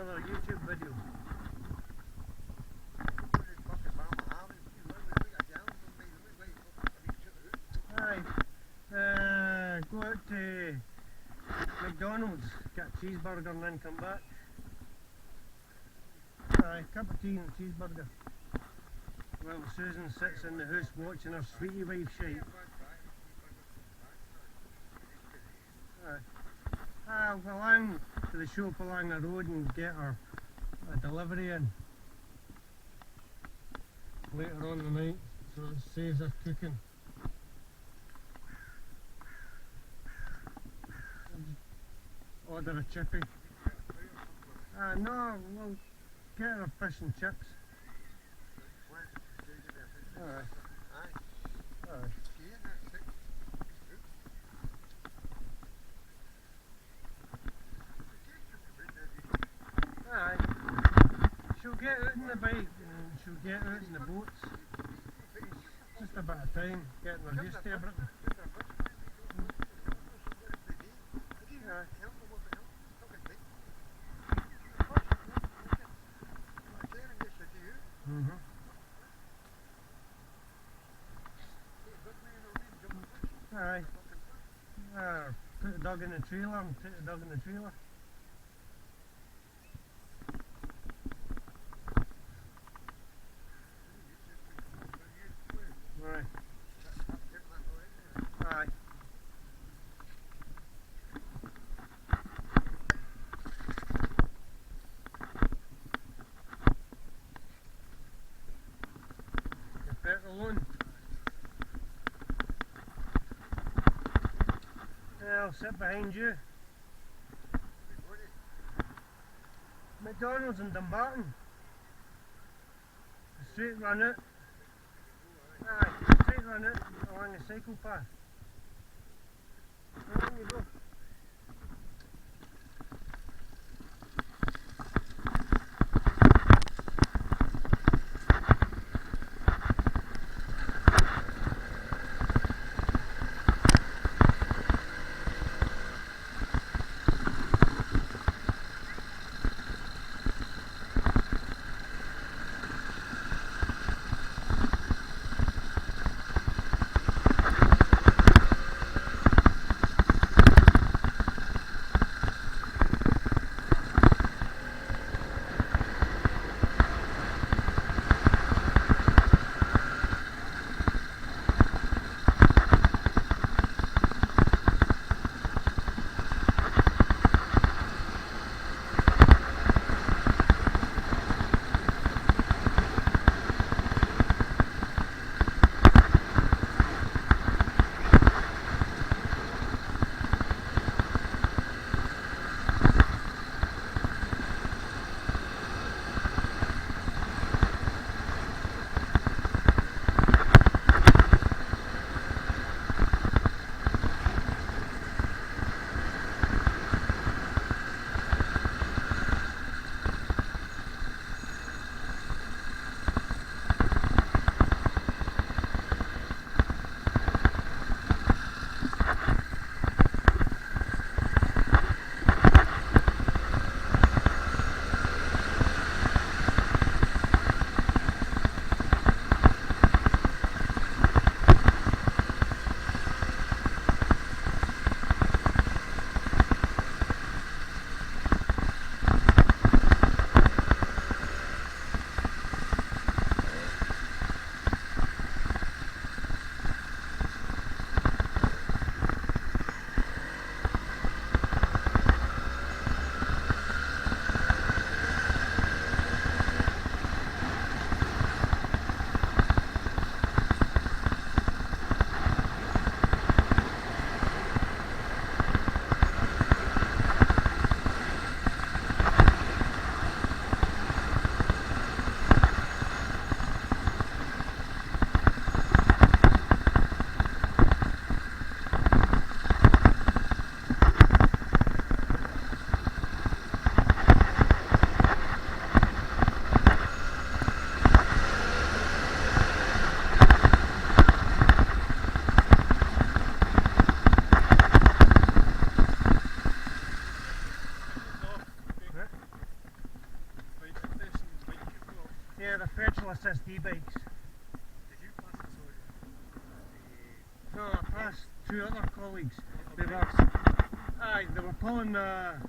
another YouTube video. Aye. Go out to McDonald's, get a cheeseburger and then come back. Aye, cup of tea and a cheeseburger. Well, Susan sits in the house watching her sweetie wife shite. I'll go along to the shop along the road and get her a delivery in later on the night, so it saves her cooking. Order a chippy. No, we'll get her a fish and chips. Alright. Alright. Aye. She'll get out in the bike and she'll get out in the boats. Just a bit of time getting her used to everything. Aye. Aye. Put the dog in the trailer and take the dog in the trailer. Right. Aye. Your petrol on. I'll sit behind you. McDonald's in Dumbarton. A straight run it. Aye, straight run it along the cycle path. There you go. assist e-bikes. Did you pass this on? No, I passed two other colleagues. They were pulling a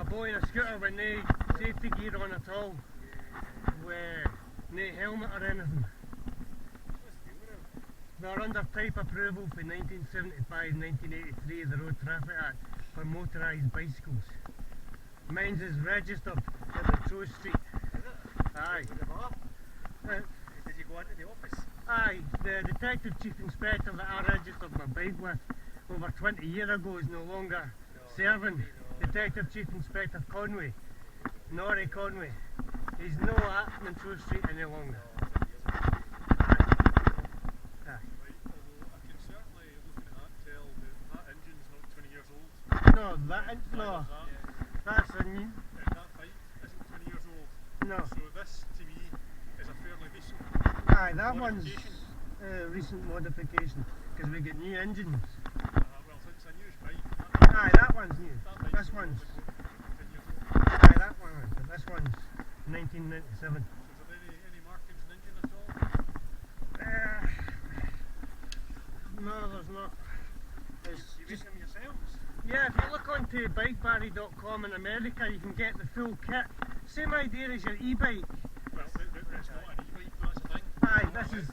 boy in a scooter with no safety gear on at all, with no helmet or anything. They're under type approval for 1975-1983 of the Road Traffic Act for motorised bicycles. Mine's is registered at the Trow Street. Aye. Did you go into the office? Aye, the detective chief inspector that I registered my bike with over 20 years ago is no longer serving. Detective Chief Inspector Conway, Norrie Conway. He's no acting in Trow Street any longer. No, that's a new. And that bike isn't 20 years old. No. So this, to me, is a fairly recent Aye, that one's recent modification, because we get new engines. Well, it's a newish bike. Aye, that one's new. This one's. Aye, that one is, but this one's 1997. So is there any markings in the engine at all? No, there's not. It's You just. make them yourselves? Yeah, if you look onto bikebarry.com in America, you can get the full kit. Same idea as your e-bike. Well, it's not an e-bike, that's the thing. Aye, this is.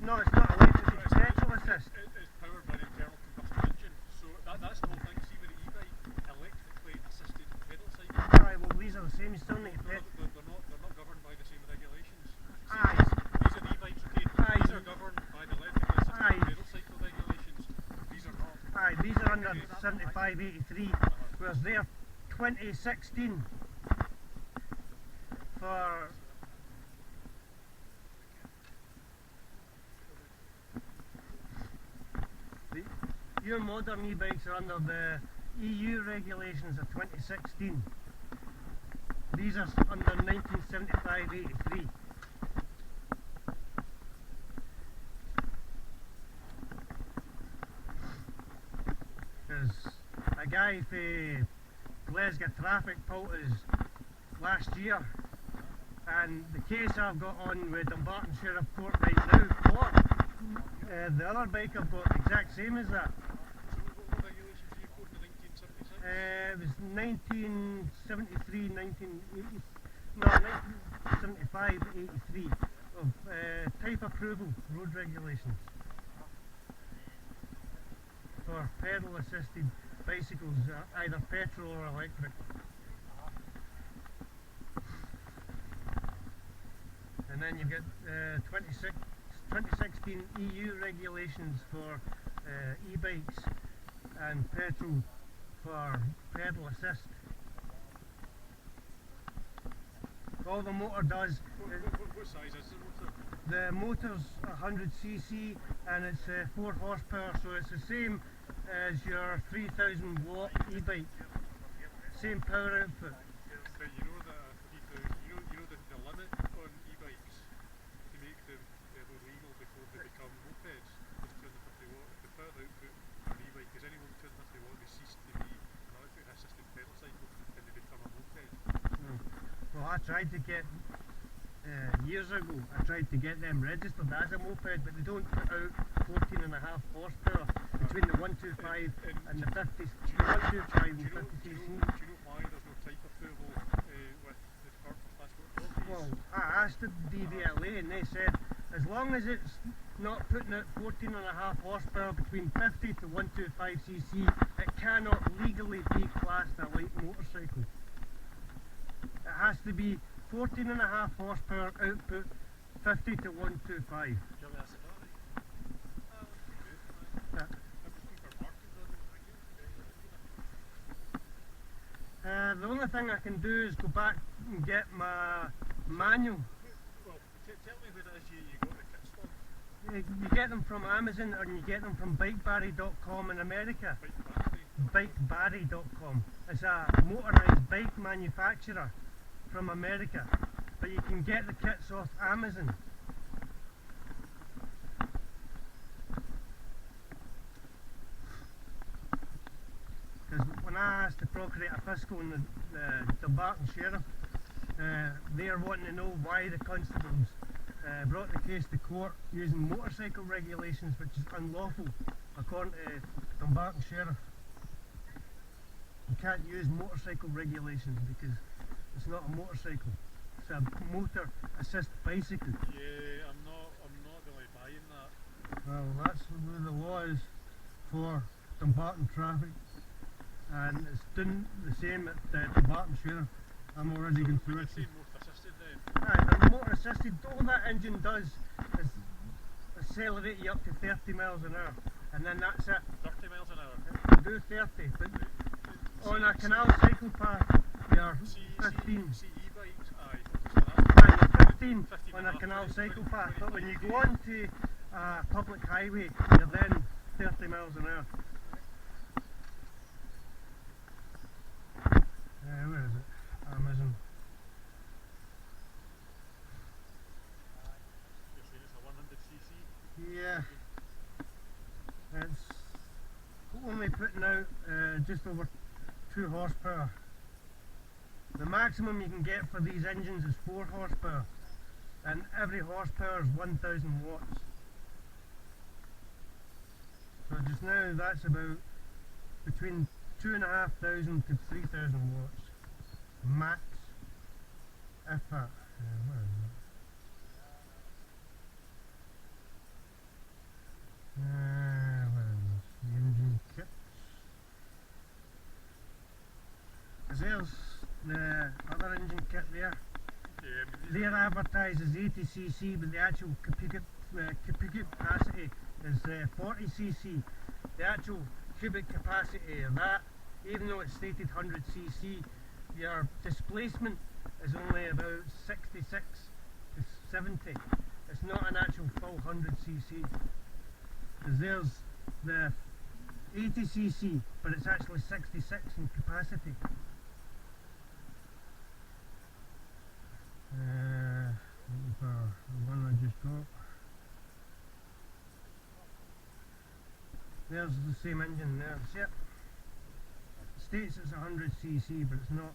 No, it's not electric, it's petrol assist. It's powered by an internal combustion engine. So that's the whole thing. See with the e-bike, electrically assisted pedal cycle. Aye, well, these are the same, you still need They're not governed by the same regulations. Aye. These are the e-bikes, okay? Aye. These are governed by the electrically assisted pedal cycle regulations. These are not. Aye, these are under 7583, whereas they're 2016 for. Your modern e-bikes are under the EU regulations of 2016. These are under 1975-83. There's a guy for Glasgow traffic pulled us last year, and the case I've got on with Dumbarton Sheriff Court right now, the other bike I've got the exact same as that. What regulations are you quoting in 1976? It was 1973, 1975, 83 of type approval road regulations for pedal assisted bicycles, either petrol or electric. And then you get 2016 EU regulations for e-bikes and petrol for pedal assist. All the motor does. What size is the motor? The motor's 100cc and it's 4 horsepower, so it's the same as your 3000 watt e-bike. Same power output. But you know that the limit on e-bikes to make them legal before they become mopeds is 250 watt. If the power output on an e-bike is any more than 250 watt, they cease to be an electric assisted pedal cycle and they become a moped. Well, I tried to get, years ago, I tried to get them registered as a moped, but they don't put out 14.5 horsepower between the 125 and the 50, the 125 and 50cc. Do you know why there's no type approval with the Department of Transport Authorities? Well, I asked the dvla and they said, as long as it's not putting out 14.5 horsepower between 50 to 125cc, it cannot legally be classed a light motorcycle. It has to be 14.5 horsepower output, 50 to 125. The only thing I can do is go back and get my manual. Well, tell me where it is you got the kits from. You get them from Amazon or you get them from bikebarry.com in America. Bikebarry.com. It's a motorised bike manufacturer from America, but you can get the kits off Amazon. Because when I asked to procreate a fiscal in the Dumbarton Sheriff, they're wanting to know why the constables brought the case to court using motorcycle regulations, which is unlawful according to Dumbarton Sheriff. You can't use motorcycle regulations because it's not a motorcycle. It's a motor assist bicycle. Yeah, I'm not really buying that. Well, that's the law is for Dumbarton traffic, and it's done the same at Dumbarton Sheriff. I'm already going through it. Motor assisted then? Aye, the motor assisted, all that engine does is accelerate you up to 30 miles an hour, and then that's it. 30 miles an hour? It'll do 30, but on a canal cycle path, you're 15. See e-bikes? Aye. Aye, you're 15 on a canal cycle path, but when you go on to a public highway, you're then 30 miles an hour. Where is it? Amazon. You're saying it's a 100cc? Yeah. It's only putting out just over 2 horsepower. The maximum you can get for these engines is 4 horsepower, and every horsepower is 1000 watts. So just now that's about between 2,500 to 3,000 watts max, if that. Where is it? Where is this? The engine kits. There's the other engine kit there. Yeah, They're advertised as 80cc, but the actual cubic capacity is 40cc. The actual cubic capacity of that, even though it's stated 100cc, your displacement is only about 66 to 70. It's not an actual full 100cc. Because there's the 80cc, but it's actually 66 in capacity. Looking for the one I just got. There's the same engine there. See it? It states it's 100cc, but it's not.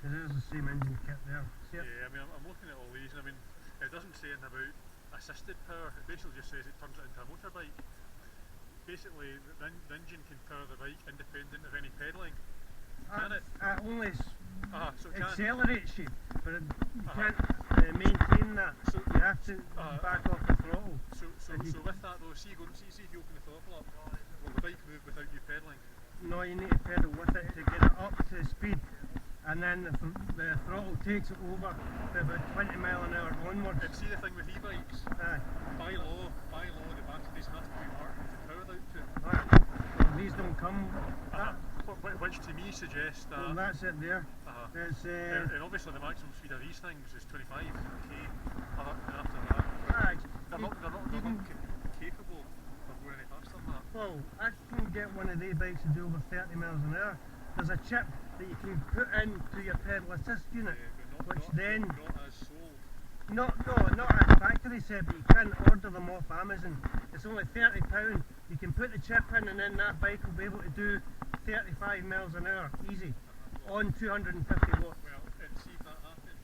There's the same engine kit there. See it? yeah, I mean, I'm looking at all these, and I mean, it doesn't say anything about assisted power. It basically just says it turns it into a motorbike. Basically, the engine can power the bike independent of any pedalling. Can it? Only So it can. accelerates you, but you can't maintain that. So You have to back off the throttle. So with that though, see if you open the throttle up, will the bike move without you pedalling? No, you need to pedal with it to get it up to speed, and then the throttle takes it over to about 20 mile an hour onwards. And see the thing with e-bikes, by law, the batteries have to be marked with the power output. Well, these don't come with that. Which to me suggests that. Well, that's it there. It's, and obviously the maximum speed of these things is 25 k. After that, they're not capable of going any faster than that. Well, I can get one of these bikes to do over 30 miles an hour. There's a chip that you can put into your pedal assist unit, But which then not as sold. not a factory set, but you can order them off Amazon. It's only £30. You can put the chip in, and then that bike will be able to do 35 miles an hour easy on 250 watts. Well, and see if that happens.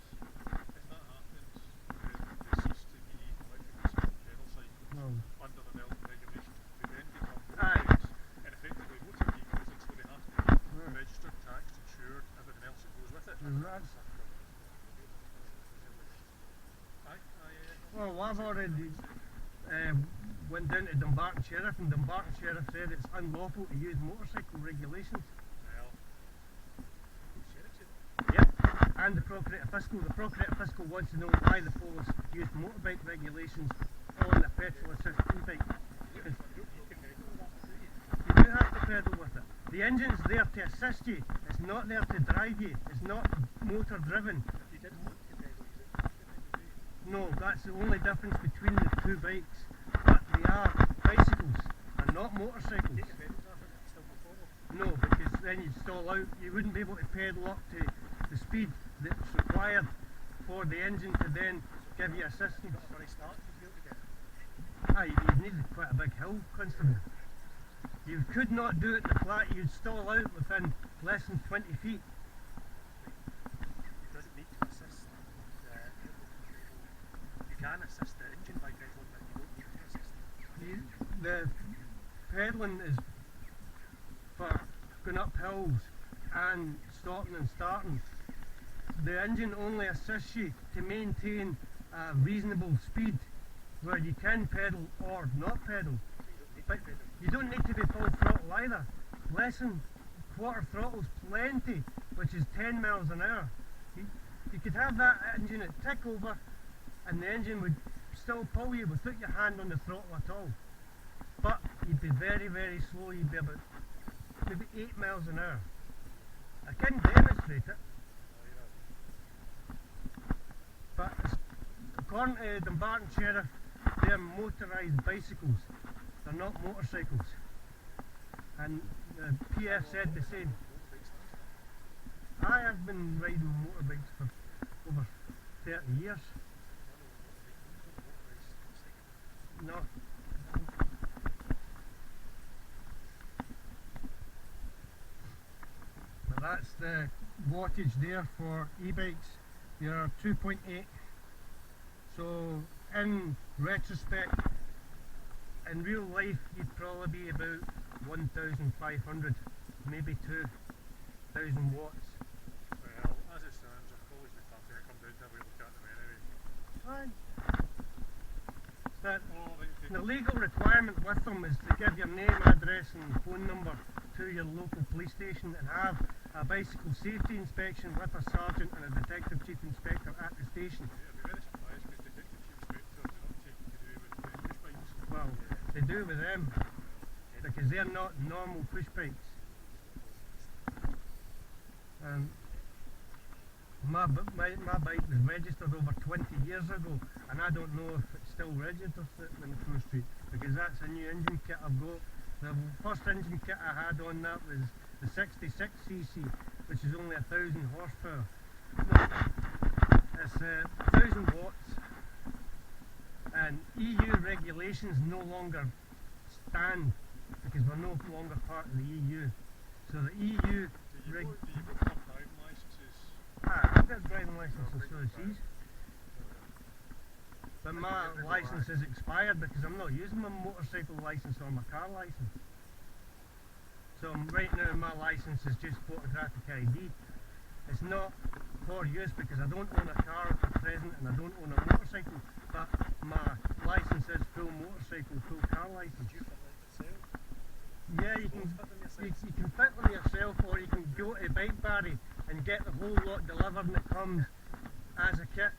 If that happens, there cease to be electric pedal cycles under the regulations. They then become motorbikes, and effectively motor vehicles, and so they have to be registered, taxed, insured, everything else that goes with it. Well, I've already went down to Dumbarton Sheriff, and Dumbarton Sheriff said it's unlawful to use motorcycle regulations. Yep, and the Procurator Fiscal. The Procurator Fiscal wants to know why the police use motorbike regulations on a petrol assist e-bike. You do have to pedal with it. The engine's there to assist you, it's not there to drive you, it's not motor driven. No, that's the only difference between the two bikes, but they are bicycles and not motorcycles. No, because then you'd stall out, you wouldn't be able to pedal up to the speed that's required for the engine to then give you assistance. You need quite a big hill, constantly. You could not do it in the flat, you'd stall out within less than 20 feet. Does it need to assist you can assist the engine by pedaling, but you don't need to assist the pedalling is for going up hills and stopping and starting. The engine only assists you to maintain a reasonable speed where you can pedal or not pedal. But you don't need to be full throttle either. Less than quarter throttle's plenty, which is 10 miles an hour. You could have that engine at tick over and the engine would still pull you without your hand on the throttle at all. But you'd be very, very slow. You'd be about maybe 8 miles an hour. I can demonstrate it. But according to Dumbarton Sheriff, they're motorised bicycles. They're not motorcycles. And the PF said the same. I have been riding motorbikes for over 30 years. No. But that's the wattage there for e-bikes. They are 2.8. So in retrospect, in real life you'd probably be about 1,500, maybe 2,000 watts. Well, as it stands, I've always been happy to come down to have a look at them anyway. But Oh, the legal requirement with them is to give your name, address and phone number to your local police station and have a bicycle safety inspection with a sergeant and a detective chief inspector at the station. yeah, I'd be very surprised because detective chief inspectors do not take to do with push bikes. Well, they do with them because they're not normal push bikes. My bike was registered over 20 years ago and I don't know if it's still registered in the Pro Street because that's a new engine kit I've got. The first engine kit I had on that was the 66cc, which is only 1,000 horsepower. No, it's 1,000 watts, and EU regulations no longer stand because we're no longer part of the EU. So the EU Do you got driving licences? I've got a driving license and so does he. But my license is expired because I'm not using my motorcycle license or my car license. So right now my license is just photographic ID. It's not for use because I don't own a car at present and I don't own a motorcycle, but my license is full motorcycle, full car license. you fit them yourself? Yeah, you can fit them yourself or you can go to Bike Barry and get the whole lot delivered and it comes as a kit.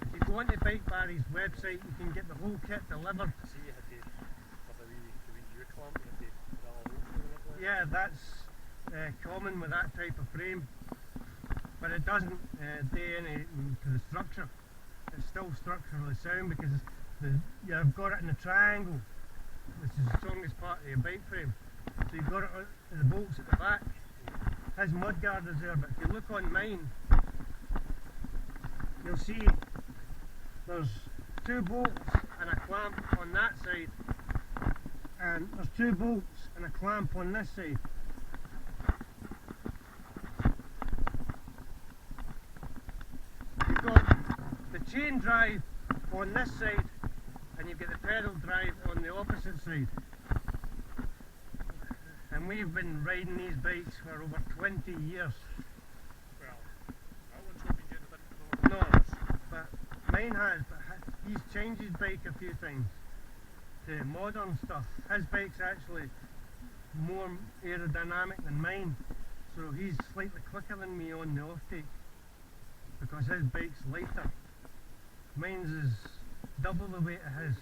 If you go onto Bike Barry's website you can get the whole kit delivered. I see you had to, for the wee U-clamp, you had to drill a hole through it. Yeah, that's common with that type of frame, but it doesn't do anything to the structure. It's still structurally sound because you've got it in a triangle, which is the strongest part of your bike frame. So you've got it the bolts at the back. His mudguard is there, but if you look on mine, you'll see there's 2 bolts and a clamp on that side, and there's 2 bolts and a clamp on this side. You've got the chain drive on this side and you've got the pedal drive on the opposite side. And we've been riding these bikes for over 20 years. Well, that one's not been getting a bit No, but mine has, but he's changed his bike a few times to modern stuff. His bike's actually more aerodynamic than mine, so he's slightly quicker than me on the off-take because his bike's lighter. Mine's is double the weight of his.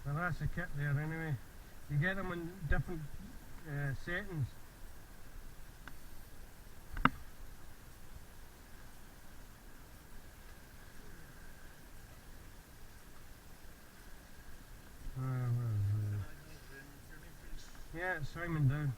Well, that's the kit there anyway. You get them in different settings. Yeah, it's Simon Down.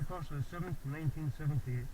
1st of the 7th, 1978.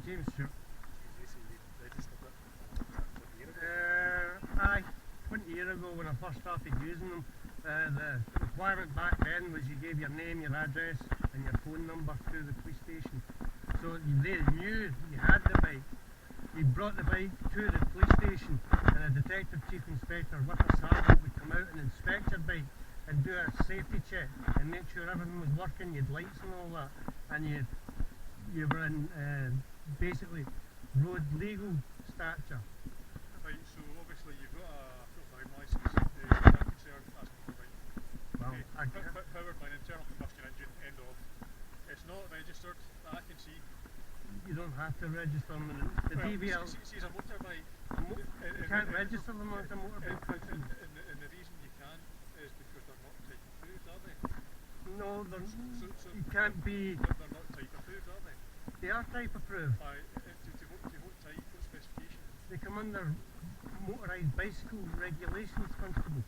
James Stewart. You say you registered it 20 years ago? Aye, 20 years ago when I first started using them, the requirement back then was you gave your name, your address and your phone number to the police station. So they knew you had the bike. You brought the bike to the police station and a detective chief inspector with a sergeant would come out and inspect your bike and do a safety check and make sure everything was working, you had lights and all that, and you were in basically road legal stature. Right, so obviously you've got a full driving licence, as far as I'm concerned, that's motorbike. Well, Okay, powered by an internal combustion engine, end of. It's not registered, that I can see. you don't have to register them. The Well, DVL, see, as a motorbike, you can't register them as a motorbike. and the reason you can't is because they're not type approved, are they? No, So you can't be. they're not type approved, are they? They are type approved. To what type, what specification? They come under motorised bicycle regulations, Constable.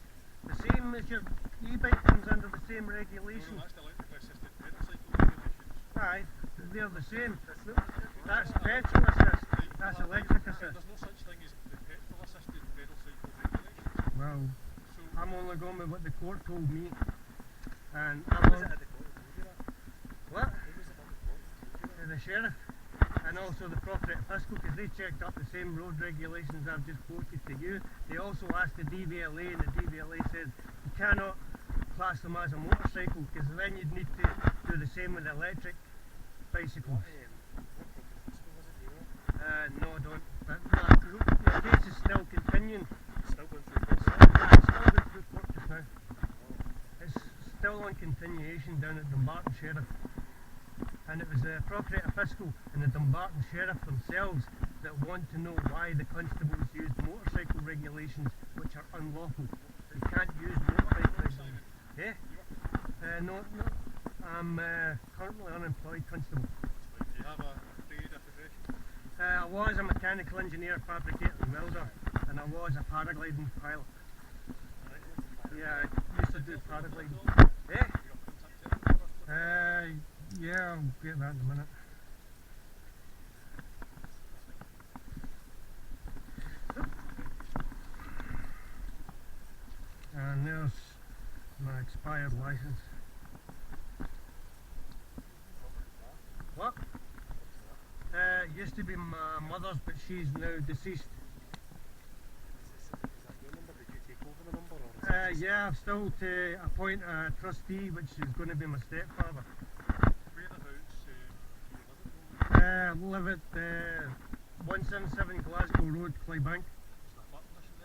The same as your e-bike comes under the same No, regulations. that's the electrically assisted pedal cycle regulations. Aye, they're the same. That's petrol assist. That's electric assist. There's no such thing as the petrol assisted pedal cycle regulations. Well, So I'm only going with what the court told me. And Who I'm was it on, at the court who told you that? what? Who was it at the court who told you that? The sheriff and also the property fiscal, because they checked up the same road regulations I've just quoted to you. They also asked the DVLA, and the DVLA said you cannot class them as a motorcycle, because then you'd need to do the same with electric bicycles. What property fiscal was it, do you know? No, I don't. But the case is still continuing. It's still going through court. It's still going through court just now. Oh. It's still on continuation down at Dumbarton Sheriff. And it was the property fiscal and the Dumbarton Sheriff themselves that want to know why the constables used motorcycle regulations which are unlawful. You can't use motorbike regulations. Yeah? No, I'm currently unemployed constable. do you have a trade, a profession? I was a mechanical engineer, fabricator and welder, and I was a paragliding pilot. Yeah, I used to do paragliding. Yeah? You got contact telephone number? Yeah, I'll get that in a minute. And there's my expired license. What? Used to be my mother's, but she's now deceased. Is that your number? Did you take over the number? Or is it Yeah, I've still to appoint a trustee, which is going to be my stepfather. Whereabouts do you live at the moment? Live at 177 Glasgow Road, Clybank. Is there a flat position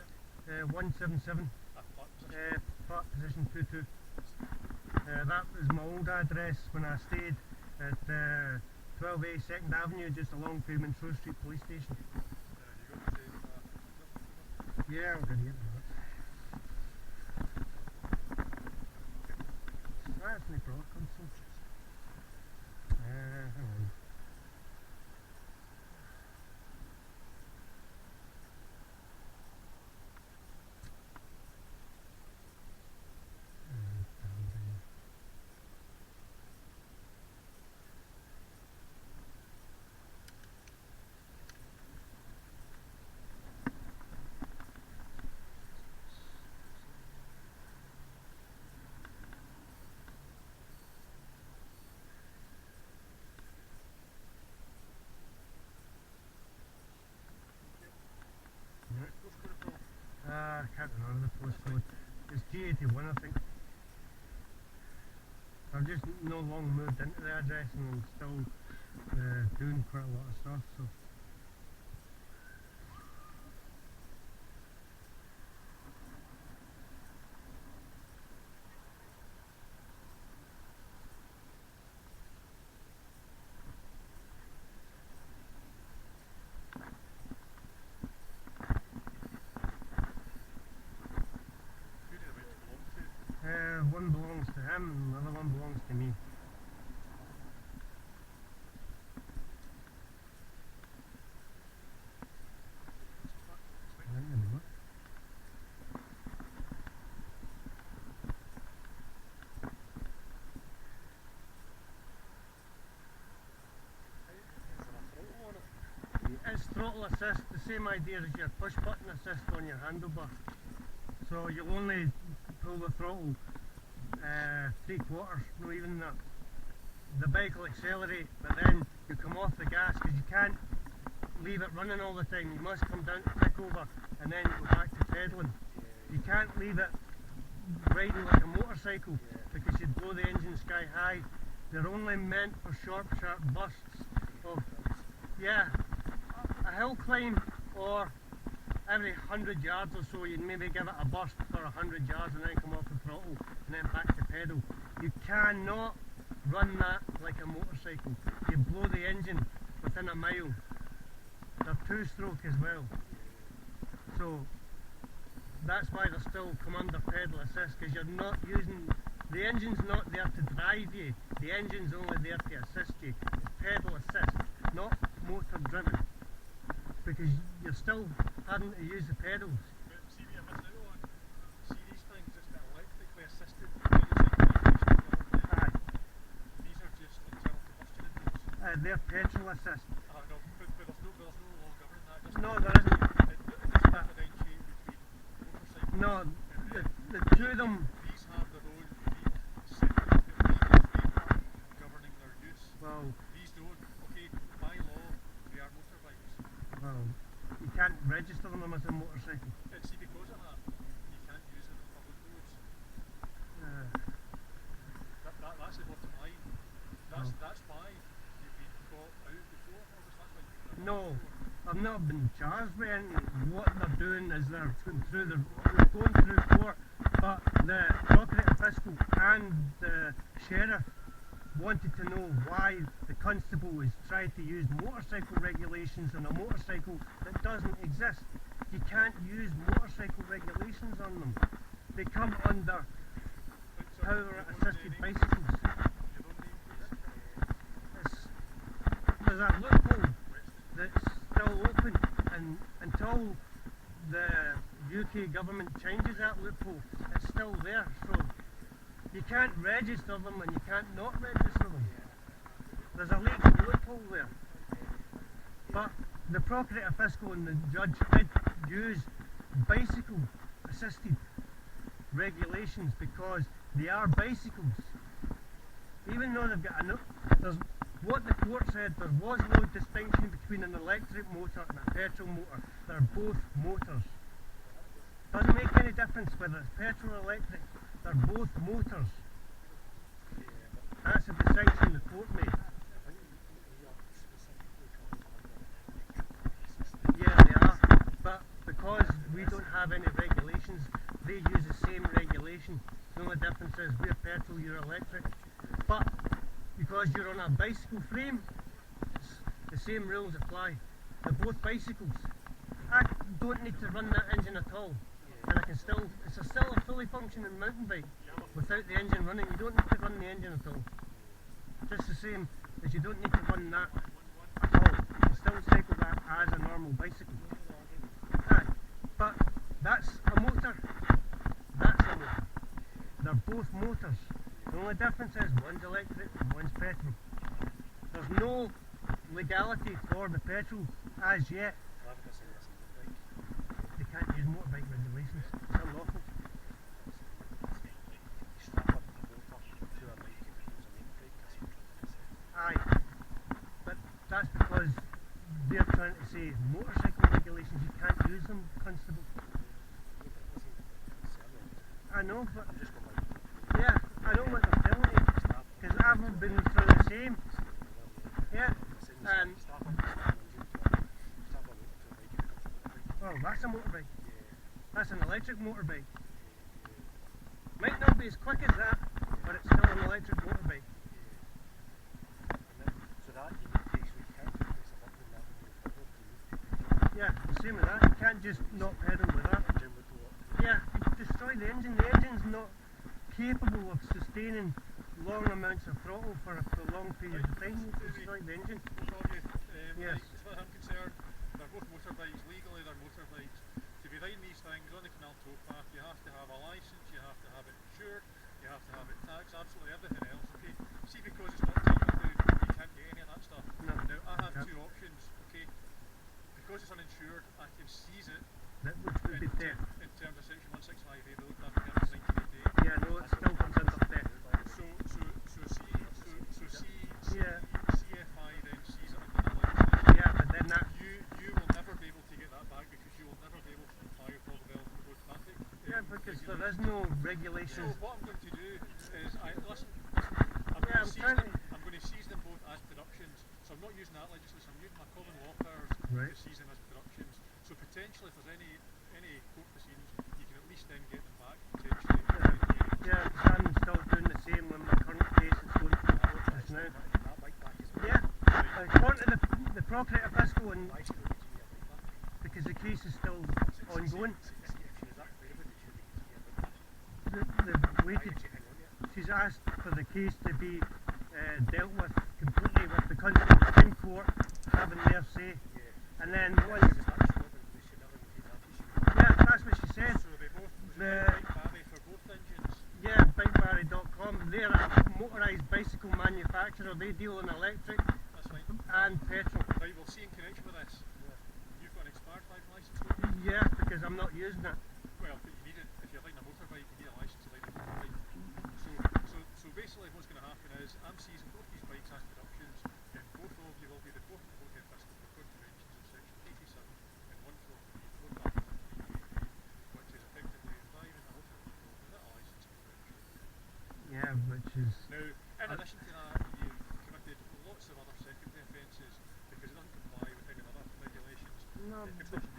there? 177, A flat position? flat position 22. That was my old address when I stayed at 12A 2nd Avenue, just along from Montrose Street Police Station. You got to Yeah, I'm going to get that. That's my problem. Hang on. I can't remember the postcode. It's G81, I think. I've just no long moved into the address and I'm still doing quite a lot of stuff. So. Who do the mounts belong to? One belongs to him and the other one belongs to me. Hang on a minute. It's throttle assist, the same idea as your push button assist on your handlebar. So you'll only pull the throttle 3/4, no even that. The bike will accelerate, but then you come off the gas because you can't leave it running all the time. You must come down to click over and then go back to pedaling. You can't leave it riding like a motorcycle because you'd blow the engine sky high. They're only meant for sharp bursts of, yeah, a hill climb, or every 100 yards or so you'd maybe give it a burst for 100 yards and then come off the throttle and then back to pedal. You cannot run that like a motorcycle. You blow the engine within a mile. They're two-stroke as well. So that's why they still come under pedal assist, because you're not using, the engine's not there to drive you, the engine's only there to assist you. It's pedal assist, not motor driven, because you're still having to use the pedals. But see what you're missing out on? See these things, just electrically assisted regulation. Aye, These are just internal combustion engines. they're petrol assist. No, but there's no law governing that. Just No, there isn't. It doesn't differentiate between motorcycles. No, the two of them, These have their own unique separate framework governing their use. well, These don't. Okay, by law, they are motorbikes. well, you can't register them as a motorcycle. And see, because of that, you can't use them on public roads. Uh, That's the bottom line. That's why you've been caught out before. That's why you've been No, I've not been charged with anything. What they're doing is they're going through court, but the procurator fiscal and the sheriff wanted to know why the constable is trying to use motorcycle regulations on a motorcycle that doesn't exist. You can't use motorcycle regulations on them. They come under power assisted bicycles. There's a loophole that's still open, and until the UK government changes that loophole, it's still there. So you can't register them and you can't not register them. There's a legal loophole there. But the procurator fiscal and the judge did use bicycle assisted regulations because they are bicycles. Even though they've got a there's what the court said, there was no distinction between an electric motor and a petrol motor. They're both motors. Doesn't make any difference whether it's petrol or electric, they're both motors. That's a distinction the court made. Yeah, they are. But because we don't have any regulations, they use the same regulation. The only difference is we're petrol, you're electric. But because you're on a bicycle frame, the same rules apply. They're both bicycles. I don't need to run that engine at all. And I can still, it's still a fully functioning mountain bike without the engine running. You don't need to run the engine at all. Just the same as you don't need to run that at all. You can still cycle that as a normal bicycle. Aye, but that's a motor. That's a motor. They're both motors. The only difference is one's electric and one's petrol. There's no legality for the petrol as yet. They can't use motorbike regulations. It's unlawful. Aye, but that's because they're trying to say motorcycle regulations, you can't use them, constable. I know, but yeah, I know what they're telling you, because I've been through the same. Yeah. It's in And start up the start engine to a start a motor to a bike, it becomes a motorbike. oh, that's a motorbike. Yeah. That's an electric motorbike. Yeah. Might not be as quick as that, but it's still an electric motorbike. Yeah. And then, so that you need to, so you can't just press a button and that will move forward. You need to control Yeah, the same with that. You can't just not pedal with that. the engine would go up. Yeah, you destroy the engine. The engine's not capable of sustaining long amounts of throttle for a prolonged period of time. You destroy the engine. Both of you, Yes. right, as far as I'm concerned, they're both motorbikes. Legally, they're motorbikes. To be riding these things on the canal towpath, you have to have a licence, you have to have it insured, you have to have it taxed, absolutely everything else. Okay, see, because it's not titled down, you can't get any of that stuff. No. Now, I have Okay. two options. Okay, because it's uninsured, I can seize it That which would be theft. in terms of section 165A of the road traffic act of 1988. Yeah, no, it still comes under theft. Yeah. CFI then sees it under the legislation. Yeah, but then that. You will never be able to get that back because you will never be able to comply with all the relevant road traffic. Yeah, because there is no So regulations. what I'm going to do is Yeah, I'm I'm trying to. going to seize them both as productions. So I'm not using that legislation. I'm using my common law powers Right. to seize them as productions. So potentially, if there's any court proceedings, you can at least then get them back potentially. Yeah, I'm still doing the same when my current case is going through court just now. That bike back is Yeah, according to the procurator fiscal, and why should we give you a bike back? because the case is still ongoing, See, if she was that clear about it, should we give you a bike back? the Why waited. did you hang on to it? She's asked for the case to be dealt with completely with the country Supreme Court having their say, Yeah. and then Why once. is that sure that we should never give you that? You should Yeah, that's what she said. So they both The- bike barry for both engines. Yeah, bikebarry.com. They're a motorised bicycle manufacturer. They deal in electric That's fine. and petrol. Right, we'll see in connection with this. You've got an expired driving licence, don't you? Yeah, because I'm not using it. Well, but you need it if you're riding a motorbike. You need a licence to ride a motorbike. So basically, what's going to happen is I'm seizing both these bikes as productions, and both of you will be the fourth and fourth fiscal for court conventions of section 87 and 143 of the road traffic act of 1988, which is effectively driving a motor vehicle without a licence and registration. Yeah, which is. Now, in addition to that, you've committed lots of other secondary offences because it doesn't comply with any other regulations. No, Construction